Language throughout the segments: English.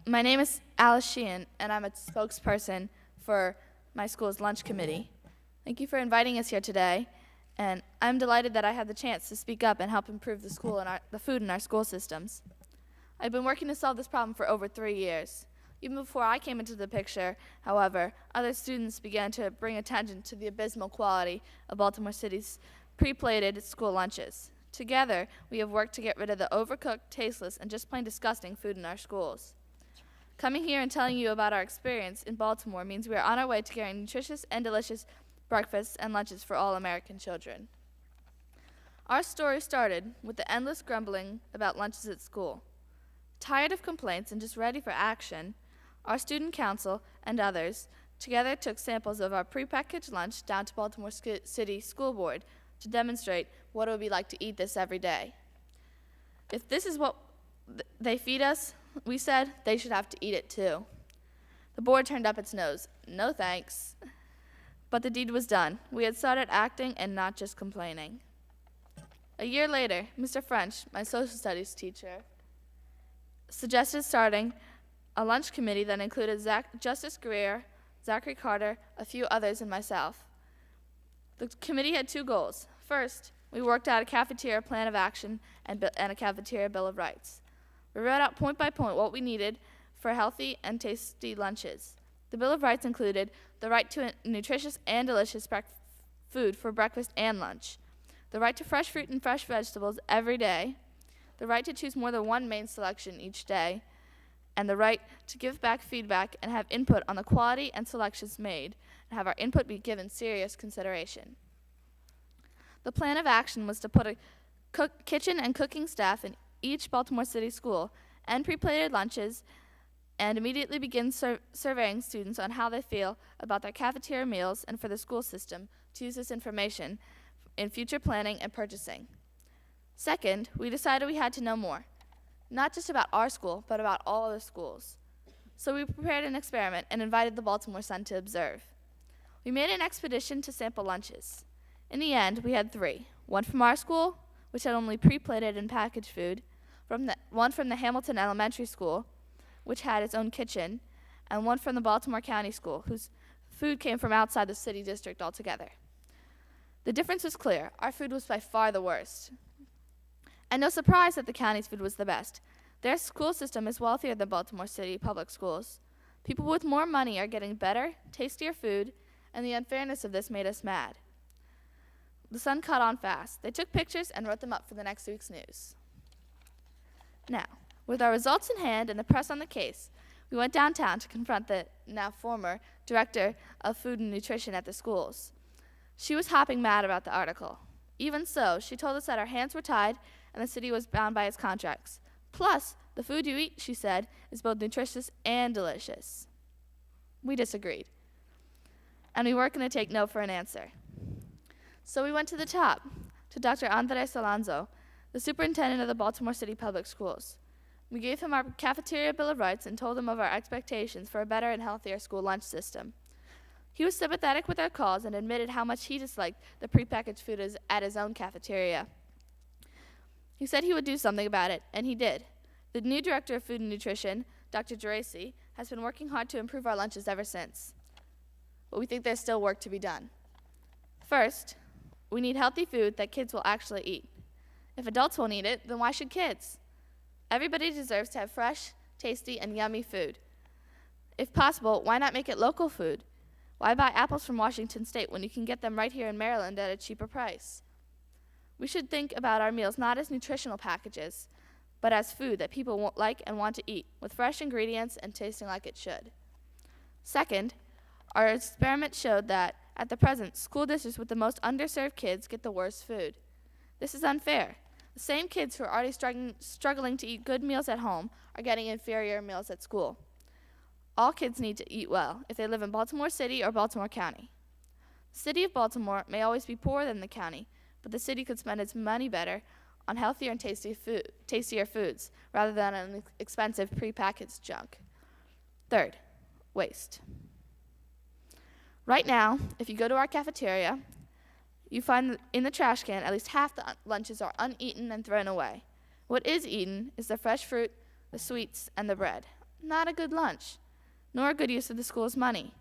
My name is Alice Sheehan, and I'm a spokesperson for my school's lunch committee. Thank you for inviting us here today, and I'm delighted that I had the chance to speak up and help improve the school and the food in our school systems. I've been working to solve this problem for over 3 years. Even before I came into the picture, however, other students began to bring attention to the abysmal quality of Baltimore City's pre-plated school lunches. Together, we have worked to get rid of the overcooked, tasteless, and just plain disgusting food in our schools. Coming here and telling you about our experience in Baltimore means we are on our way to carrying nutritious and delicious breakfasts and lunches for all American children. Our story started with the endless grumbling about lunches at school. Tired of complaints and just ready for action, our student council and others together took samples of our prepackaged lunch down to Baltimore City School Board to demonstrate what it would be like to eat this every day. If this is what they feed us, we said they should have to eat it too. The board turned up its nose. No thanks. But the deed was done. We had started acting and not just complaining. A year later, Mr. French, my social studies teacher, suggested starting a lunch committee that included Justice Greer, Zachary Carter, a few others, and myself. The committee had 2 goals. First, we worked out a cafeteria plan of action and a cafeteria bill of rights. We wrote out point by point what we needed for healthy and tasty lunches. The Bill of Rights included the right to nutritious and delicious food for breakfast and lunch, the right to fresh fruit and fresh vegetables every day, the right to choose more than one main selection each day, and the right to give back feedback and have input on the quality and selections made, and have our input be given serious consideration. The plan of action was to put a kitchen and cooking staff in each Baltimore City school and pre-plated lunches and immediately begin surveying students on how they feel about their cafeteria meals and for the school system to use this information in future planning and purchasing. Second, we decided we had to know more, not just about our school, but about all other schools. So we prepared an experiment and invited the Baltimore Sun to observe. We made an expedition to sample lunches. In the end, we had 3, one from our school, which had only pre-plated and packaged food, one from the Hamilton Elementary School, which had its own kitchen, and one from the Baltimore County School, whose food came from outside the city district altogether. The difference was clear. Our food was by far the worst. And no surprise that the county's food was the best. Their school system is wealthier than Baltimore City public schools. People with more money are getting better, tastier food, and the unfairness of this made us mad. The Sun caught on fast. They took pictures and wrote them up for the next week's news. Now, with our results in hand and the press on the case, we went downtown to confront the now former director of food and nutrition at the schools. She was hopping mad about the article. Even so, she told us that our hands were tied and the city was bound by its contracts. Plus, the food you eat, she said, is both nutritious and delicious. We disagreed, and we weren't going to take no for an answer. So we went to the top, to Dr. Andres Alonso, the superintendent of the Baltimore City Public Schools. We gave him our cafeteria bill of rights and told him of our expectations for a better and healthier school lunch system. He was sympathetic with our calls and admitted how much he disliked the prepackaged food at his own cafeteria. He said he would do something about it, and he did. The new director of food and nutrition, Dr. Geraci, has been working hard to improve our lunches ever since. But we think there's still work to be done. First, we need healthy food that kids will actually eat. If adults won't eat it, then why should kids? Everybody deserves to have fresh, tasty, and yummy food. If possible, why not make it local food? Why buy apples from Washington State when you can get them right here in Maryland at a cheaper price? We should think about our meals not as nutritional packages, but as food that people like and want to eat, with fresh ingredients and tasting like it should. Second, our experiment showed that, at the present, school districts with the most underserved kids get the worst food. This is unfair. The same kids who are already struggling to eat good meals at home are getting inferior meals at school. All kids need to eat well, if they live in Baltimore City or Baltimore County. The city of Baltimore may always be poorer than the county, but the city could spend its money better on healthier and tastier foods, rather than on expensive prepackaged junk. Third, waste. Right now, if you go to our cafeteria, you find that in the trash can at least half the lunches are uneaten and thrown away. What is eaten is the fresh fruit, the sweets, and the bread. not a good lunch, nor a good use of the school's money.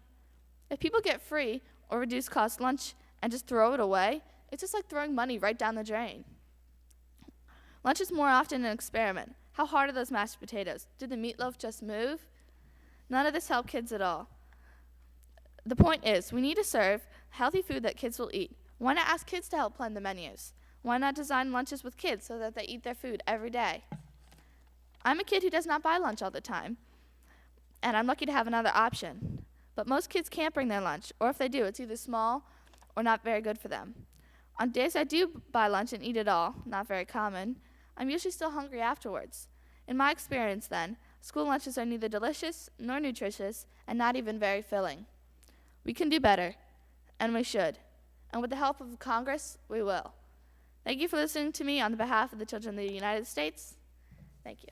If people get free or reduced cost lunch and just throw it away, it's just like throwing money right down the drain. Lunch is more often an experiment. How hard are those mashed potatoes? Did the meatloaf just move? None of this helped kids at all. The point is, we need to serve healthy food that kids will eat. Why not ask kids to help plan the menus? Why not design lunches with kids so that they eat their food every day? I'm a kid who does not buy lunch all the time, and I'm lucky to have another option. But most kids can't bring their lunch, or if they do, it's either small or not very good for them. On days I do buy lunch and eat it all, not very common, I'm usually still hungry afterwards. In my experience then, school lunches are neither delicious nor nutritious and not even very filling. We can do better, and we should. And with the help of Congress, we will. Thank you for listening to me on behalf of the children of the United States. Thank you.